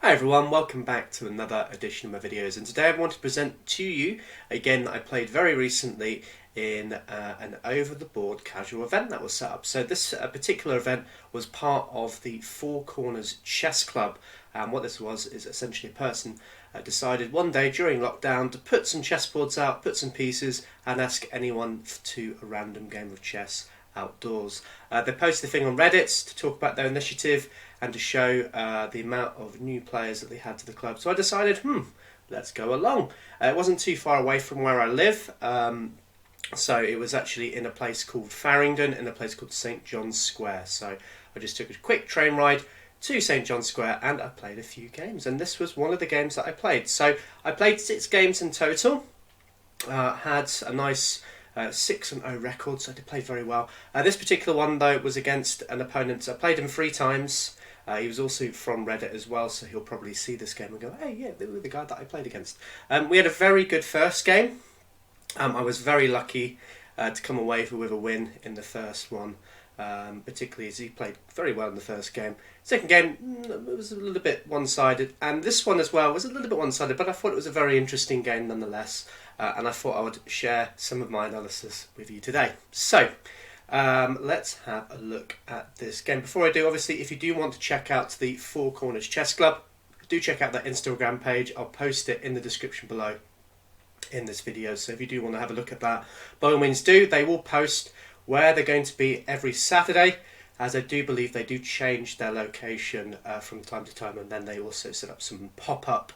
Hi everyone, welcome back to another edition of my videos, and today I want to present to you a game that I played very recently in an over-the-board casual event that was set up. So this particular event was part of the Four Corners Chess Club, and what this was is essentially a person decided one day during lockdown to put some chessboards out, put some pieces, and ask anyone to a random game of chess outdoors. They posted the thing on Reddit to talk about their initiative and to show the amount of new players that they had to the club. So I decided, let's go along. It wasn't too far away from where I live, so it was actually in a place called Farringdon, in a place called St John's Square. So I just took a quick train ride to St John's Square and I played a few games, and this was one of the games that I played. So I played 6 games in total, had a nice 6-0 record, so I did play very well. This particular one, though, was against an opponent. I played him 3 times. He was also from Reddit as well, so he'll probably see this game and go, hey, yeah, they were the guy that I played against. We had a very good first game. I was very lucky to come away with a win in the first one, particularly as he played very well in the first game. Second game, it was a little bit one-sided, and this one as well was a little bit one-sided, but I thought it was a very interesting game nonetheless, and I thought I would share some of my analysis with you today. So, let's have a look at this game. Before I do, obviously, if you do want to check out the Four Corners Chess Club, do check out that Instagram page. I'll post it in the description below in this video, so if you do want to have a look at that, by all means do. They will post where they're going to be every Saturday, as I do believe they do change their location from time to time, and then they also set up some pop-up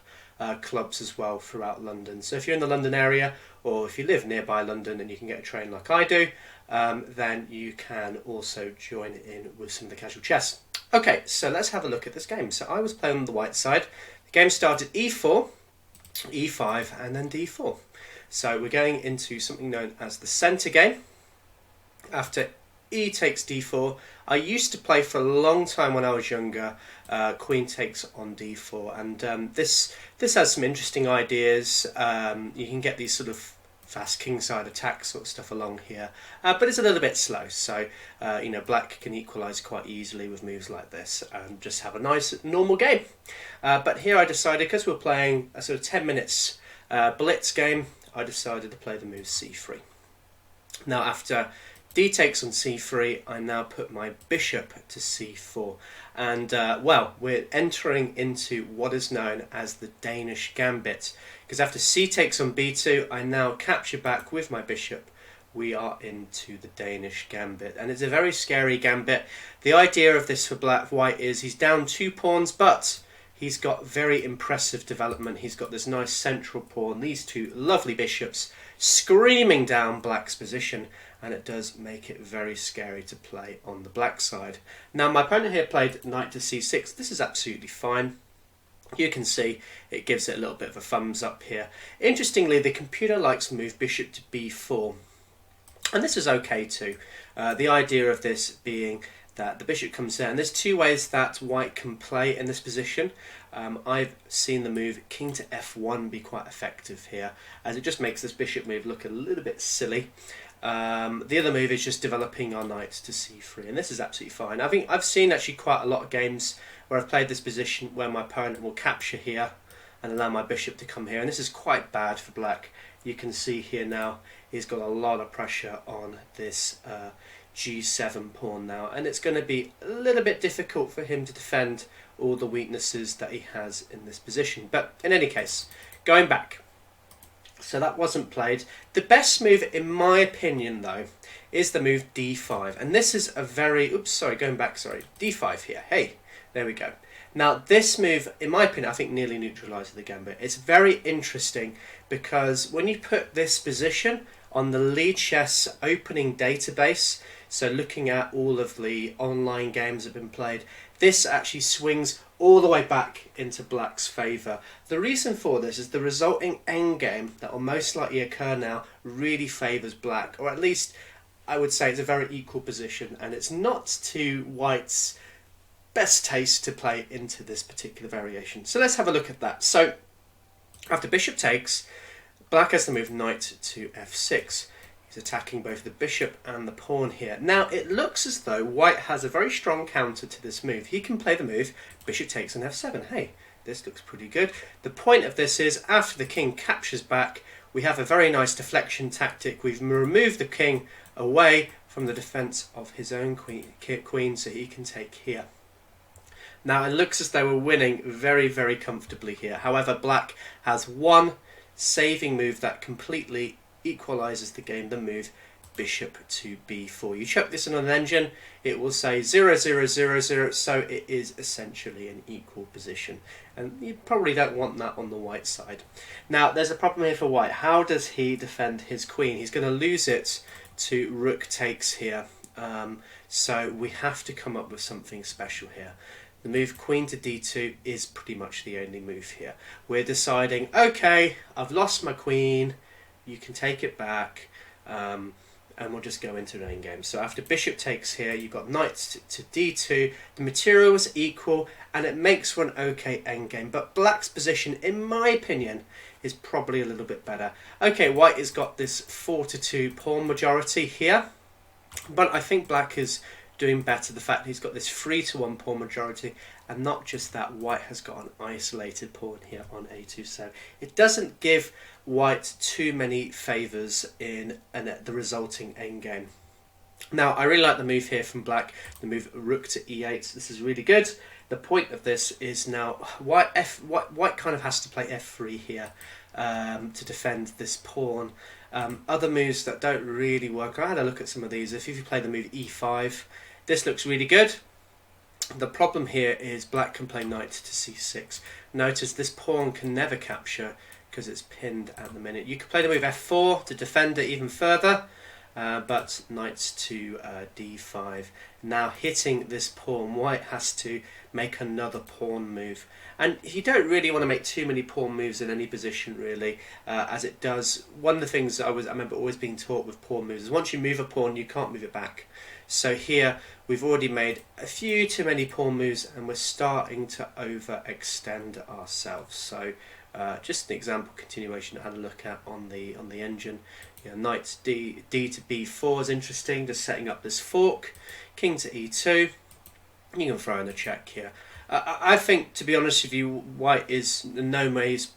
clubs as well throughout London. So if you're in the London area, or if you live nearby London and you can get a train like I do, then you can also join in with some of the casual chess. Okay, so let's have a look at this game. So I was playing on the white side. The game started e4, e5, and then d4. So we're going into something known as the centre game. After e takes d4, I used to play for a long time when I was younger, queen takes on d4, and this has some interesting ideas. You can get these sort of fast kingside attack sort of stuff along here, but it's a little bit slow, so black can equalise quite easily with moves like this and just have a nice normal game. But here I decided, because we're playing a sort of 10 minutes blitz game, I decided to play the move c3. Now after d takes on c3, I now put my bishop to c4, and we're entering into what is known as the Danish Gambit, because after c takes on b2, I now capture back with my bishop. We are into the Danish Gambit, and it's a very scary gambit. The idea of this for white is he's down 2 pawns, but he's got very impressive development. He's got this nice central pawn, these 2 lovely bishops screaming down black's position, and it does make it very scary to play on the black side. Now my opponent here played knight to c6. This is absolutely fine. You can see it gives it a little bit of a thumbs up here. Interestingly, the computer likes to move bishop to b4, and this is okay too. The idea of this being that the bishop comes there, and there's 2 ways that white can play in this position. I've seen the move king to f1 be quite effective here, as it just makes this bishop move look a little bit silly. The other move is just developing our knight to c3, and this is absolutely fine. I've seen actually quite a lot of games where I've played this position where my opponent will capture here and allow my bishop to come here, and this is quite bad for black. You can see here now he's got a lot of pressure on this g7 pawn now, and it's going to be a little bit difficult for him to defend all the weaknesses that he has in this position. But in any case, going back, so that wasn't played. The best move, in my opinion, though, is the move d5, and this is a very d5 here. Hey, there we go. Now this move, in my opinion, I think nearly neutralises the gambit. It's very interesting because when you put this position on the Lead Chess opening database, so looking at all of the online games that have been played, this actually swings all the way back into black's favour. The reason for this is the resulting endgame that will most likely occur now really favours black, or at least I would say it's a very equal position, and it's not to white's best taste to play into this particular variation. So let's have a look at that. So after bishop takes, black has to move knight to f6. He's attacking both the bishop and the pawn here. Now it looks as though white has a very strong counter to this move. He can play the move bishop takes on f7. Hey, this looks pretty good. The point of this is, after the king captures back, we have a very nice deflection tactic. We've removed the king away from the defense of his own queen, so he can take here. Now it looks as though we're winning very, very comfortably here. However, black has one saving move that completely equalizes the game, the move bishop to b4. You chuck this in on an engine, it will say 0, 0, 0, 0, so it is essentially an equal position. And you probably don't want that on the white side. Now, there's a problem here for white. How does he defend his queen? He's going to lose it to rook takes here. So we have to come up with something special here. The move queen to d2 is pretty much the only move here. We're deciding, okay, I've lost my queen, you can take it back, and we'll just go into an endgame. So after bishop takes here, you've got knight to d2, the material is equal, and it makes for an okay endgame. But black's position, in my opinion, is probably a little bit better. Okay, white has got this 4-2 pawn majority here, but I think black is doing better. The fact that he's got this 3-1 pawn majority, and not just that, white has got an isolated pawn here on a2. So it doesn't give white too many favours in the resulting endgame. Now, I really like the move here from black, the move rook to e8. This is really good. The point of this is now white kind of has to play f3 here to defend this pawn. Other moves that don't really work, I had a look at some of these. If you play the move e5, this looks really good. The problem here is black can play knight to c6. Notice this pawn can never capture because it's pinned at the minute. You could play the move f4 to defend it even further, but knight to d5. Now hitting this pawn, white has to make another pawn move. And you don't really want to make too many pawn moves in any position, really, as it does. One of the things I remember always being taught with pawn moves is once you move a pawn, you can't move it back. So here we've already made a few too many pawn moves, and we're starting to overextend ourselves. So just an example continuation I had a look at on the engine. Knight d to b4 is interesting, just setting up this fork. King to e2. You can throw in a check here. I think, to be honest with you, white is no ways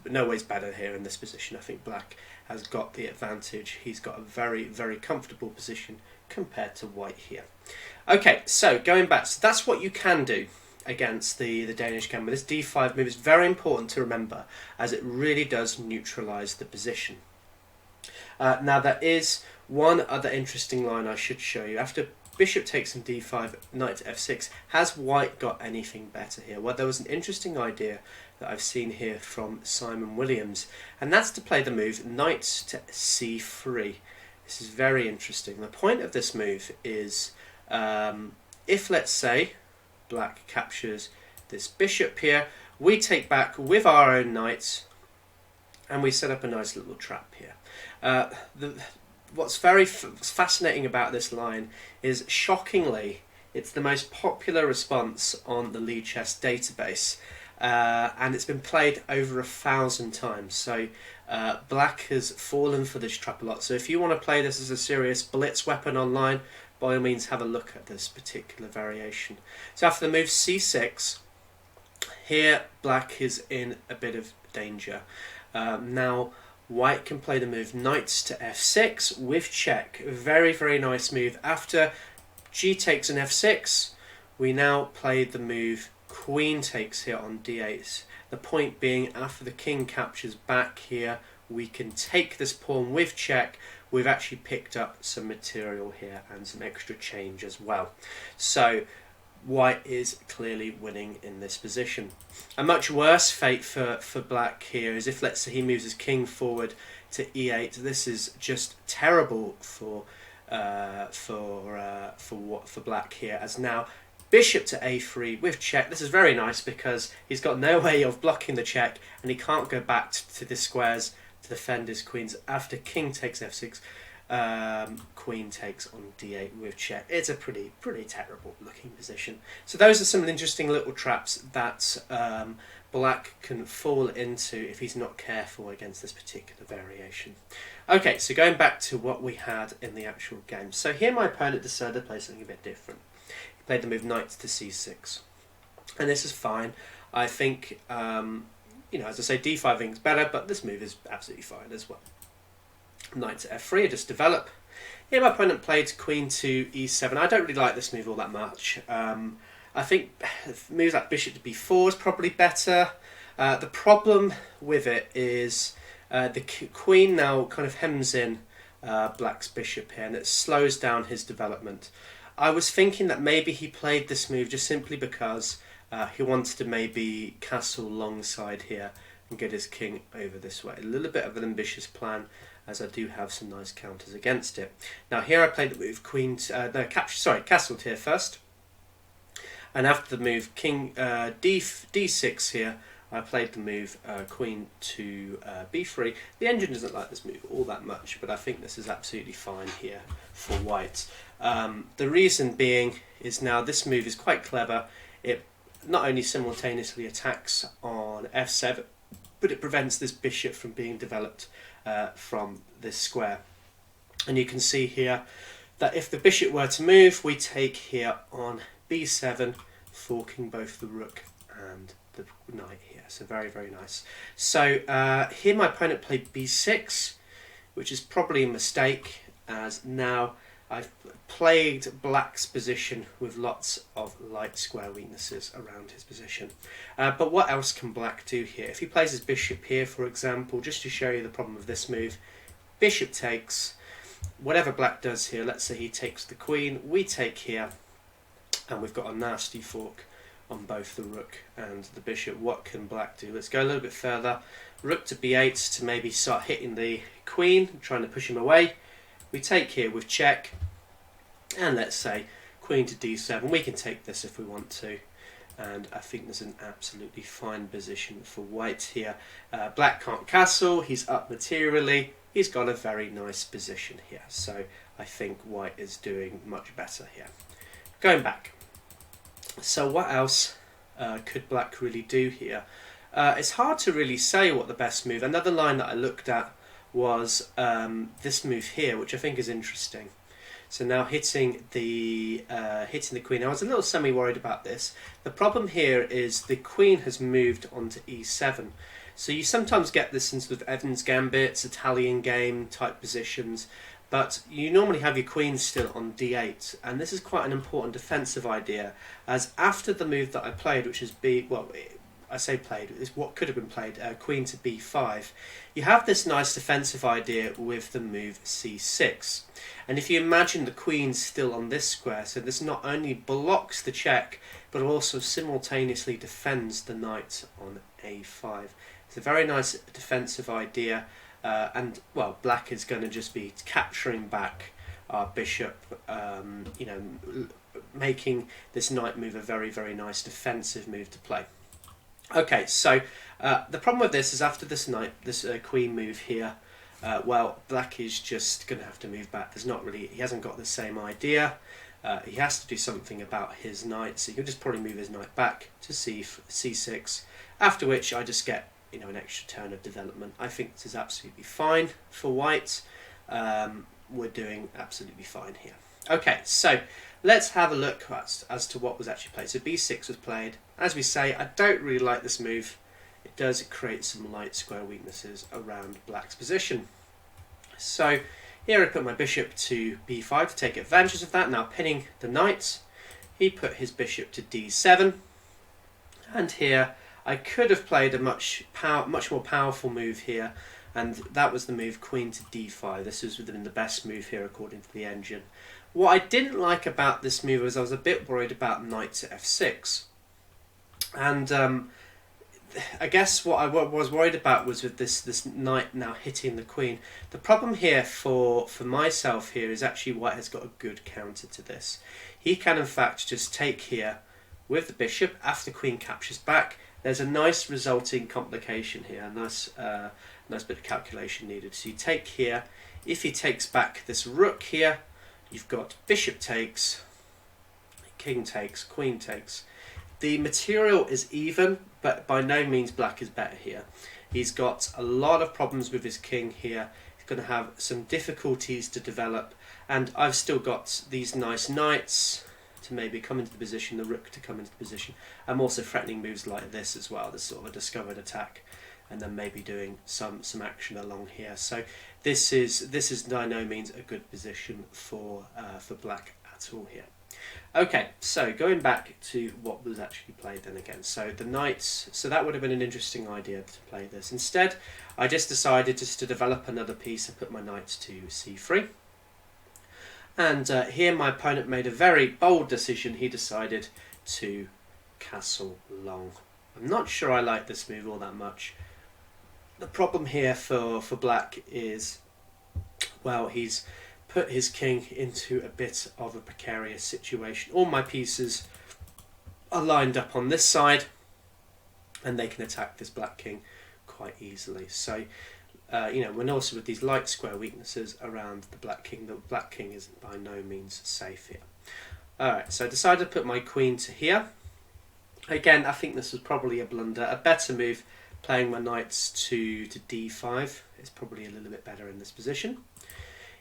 better here in this position. I think black has got the advantage. He's got a very, very comfortable position compared to white here. Okay, so going back, so that's what you can do against the Danish Gambit. This d5 move is very important to remember, as it really does neutralise the position. Now there is one other interesting line I should show you. After bishop takes on d5, knight to f6, has white got anything better here? Well, there was an interesting idea that I've seen here from Simon Williams, and that's to play the move knight to c3. This is very interesting. The point of this move is, if let's say black captures this bishop here, we take back with our own knight, and we set up a nice little trap here. What's very fascinating about this line is, shockingly, it's the most popular response on the Lichess database, and it's been played over 1,000 times. So black has fallen for this trap a lot. So if you want to play this as a serious blitz weapon online, by all means have a look at this particular variation. So after the move c6, here black is in a bit of danger. Now white can play the move knight to f6 with check. Very, very nice move. After g takes an f6, we now play the move queen takes here on d8. The point being, after the king captures back here, we can take this pawn with check. We've actually picked up some material here and some extra change as well. So white is clearly winning in this position. A much worse fate for black here is if, let's say, he moves his king forward to e8. This is just terrible for black here, as now bishop to a3 with check. This is very nice because he's got no way of blocking the check, and he can't go back to the squares to defend his queens. After king takes f6, queen takes on d8 with check. It's a pretty terrible looking position. So those are some interesting little traps that black can fall into if he's not careful against this particular variation. Okay, so going back to what we had in the actual game. So here my opponent decided to play something a bit different. He played the move knight to c6. And this is fine. I think, you know, as I say, d5 is better, but this move is absolutely fine as well. Knight to f3, I just develop. Here my opponent played queen to e7. I don't really like this move all that much. I think moves like bishop to b4 is probably better. The problem with it is the queen now kind of hems in black's bishop here, and it slows down his development. I was thinking that maybe he played this move just simply because he wanted to maybe castle alongside here and get his king over this way. A little bit of an ambitious plan, as I do have some nice counters against it. Now here I played the move castled here first, and after the move king d6 here, I played the move queen to b3. The engine doesn't like this move all that much, but I think this is absolutely fine here for white. The reason being is now this move is quite clever. It not only simultaneously attacks on f7, but it prevents this bishop from being developed from this square. And you can see here that if the bishop were to move, we take here on b7, forking both the rook and the knight here. So very, very nice. So here my opponent played b6, which is probably a mistake, as now I've played black's position with lots of light square weaknesses around his position. But what else can black do here? If he plays his bishop here, for example, just to show you the problem of this move, bishop takes, whatever black does here, let's say he takes the queen, we take here, and we've got a nasty fork on both the rook and the bishop. What can black do? Let's go a little bit further. Rook to b8 to maybe start hitting the queen, trying to push him away. We take here with check, and let's say queen to d7. We can take this if we want to, and I think there's an absolutely fine position for white here. Black can't castle, he's up materially, he's got a very nice position here, so I think white is doing much better here. Going back, so what else could black really do here? It's hard to really say what the best move. Another line that I looked at was this move here, which I think is interesting. So now hitting the queen. I was a little semi-worried about this. The problem here is the queen has moved onto e7. So you sometimes get this in sort of Evans Gambits, Italian game type positions, but you normally have your queen still on d8, and this is quite an important defensive idea, as after the move that I played, which is I say played, is what could have been played, queen to b5, you have this nice defensive idea with the move c6. And if you imagine the queen still on this square, so this not only blocks the check, but also simultaneously defends the knight on a5. It's a very nice defensive idea, and well, black is going to just be capturing back our bishop, you know, making this knight move a very, very nice defensive move to play. Okay, so the problem with this is after this knight, this queen move here, well, black is just going to have to move back. There's not really, he hasn't got the same idea. He has to do something about his knight, so he can just probably move his knight back to c6. After which I just get, you know, an extra turn of development. I think this is absolutely fine for white. We're doing absolutely fine here. Okay, so let's have a look as to what was actually played. So b6 was played. As we say, I don't really like this move. It does create some light square weaknesses around black's position. So here I put my bishop to b5 to take advantage of that. Now pinning the knight, he put his bishop to d7, and here I could have played a much more powerful move here, and that was the move queen to d5. This was within the best move here according to the engine. What I didn't like about this move was I was a bit worried about knight to f6. And I guess what I was worried about was with this knight now hitting the queen. The problem here for myself here is actually white has got a good counter to this. He can in fact just take here with the bishop after queen captures back. There's a nice resulting complication here, a nice bit of calculation needed. So you take here, if he takes back this rook here, you've got bishop takes, king takes, queen takes. The material is even, but by no means black is better here. He's got a lot of problems with his king here. He's going to have some difficulties to develop, and I've still got these nice knights to maybe come into the position, the rook to come into the position. I'm also threatening moves like this as well, this sort of a discovered attack, and then maybe doing some action along here. So this is by no means a good position for black at all here. Okay, so going back to what was actually played then again. So the knights, so that would have been an interesting idea to play this. Instead, I just decided just to develop another piece and put my knights to c3. And here my opponent made a very bold decision. He decided to castle long. I'm not sure I like this move all that much. The problem here for black is, well, he's put his king into a bit of a precarious situation. All my pieces are lined up on this side, and they can attack this black king quite easily. So, you know, when also with these light square weaknesses around the black king is by no means safe here. Alright, so I decided to put my queen to here. Again, I think this was probably a blunder. A better move, playing my knights to d5, is probably a little bit better in this position.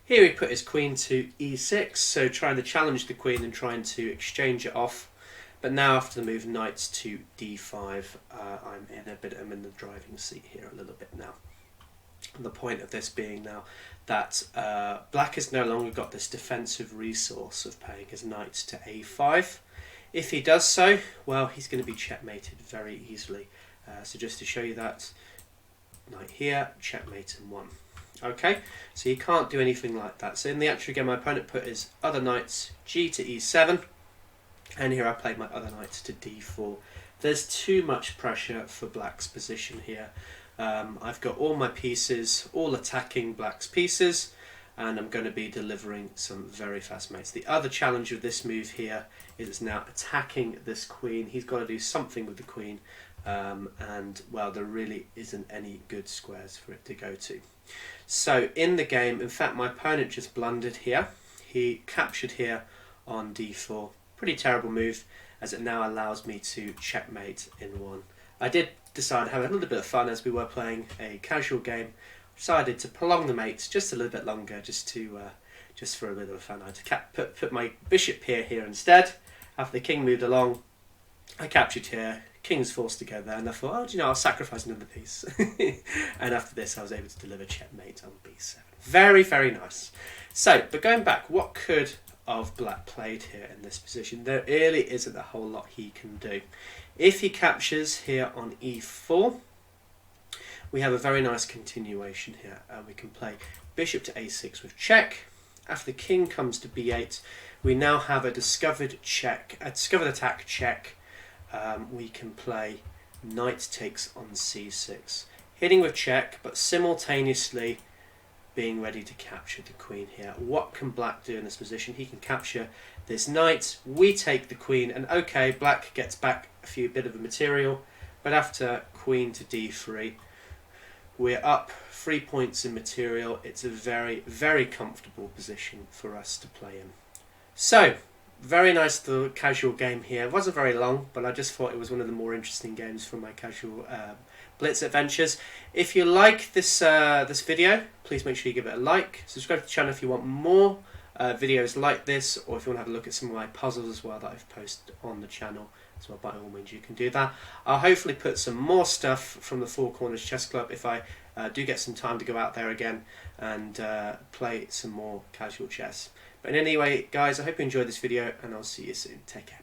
Here he put his queen to e6, so trying to challenge the queen and trying to exchange it off. But now after the move knights to d5, I'm in the driving seat here a little bit now. And the point of this being now that black has no longer got this defensive resource of playing his knights to a5. If he does so, well, he's going to be checkmated very easily. So just to show you that, knight here, checkmate and won. Okay, so you can't do anything like that. So in the actual game, my opponent put his other knights g to e7, and here I played my other knights to d4. There's too much pressure for black's position here. I've got all my pieces, all attacking black's pieces, and I'm going to be delivering some very fast mates. The other challenge with this move here is it's now attacking this queen. He's got to do something with the queen, and well, there really isn't any good squares for it to go to. So in the game, in fact, my opponent just blundered here. He captured here on d4. Pretty terrible move, as it now allows me to checkmate in one. I did decide to have a little bit of fun as we were playing a casual game. Decided to prolong the mates just a little bit longer, just for a bit of fun. I had to put my bishop here instead. After the king moved along, I captured here. King's forced to go there, and I thought, oh, do you know, I'll sacrifice another piece. And after this, I was able to deliver checkmate on b7. Very, very nice. So, but going back, what could of black played here in this position? There really isn't a whole lot he can do. If he captures here on e4, we have a very nice continuation here. We can play bishop to a6 with check. After the king comes to b8, we now have a discovered attack check. We can play knight takes on c6, hitting with check, but simultaneously being ready to capture the queen here. What can black do in this position? He can capture this knight, we take the queen, and okay, black gets back a bit of a material, but after queen to d3, we're up 3 points in material. It's a very, very comfortable position for us to play in. So, very nice little casual game here. It wasn't very long, but I just thought it was one of the more interesting games from my casual Blitz adventures. If you like this this video, please make sure you give it a like. Subscribe to the channel if you want more videos like this, or if you want to have a look at some of my puzzles as well that I've posted on the channel as well. By all means, you can do that. I'll hopefully put some more stuff from the Four Corners Chess Club if I do get some time to go out there again and play some more casual chess. But anyway, guys, I hope you enjoyed this video, and I'll see you soon. Take care.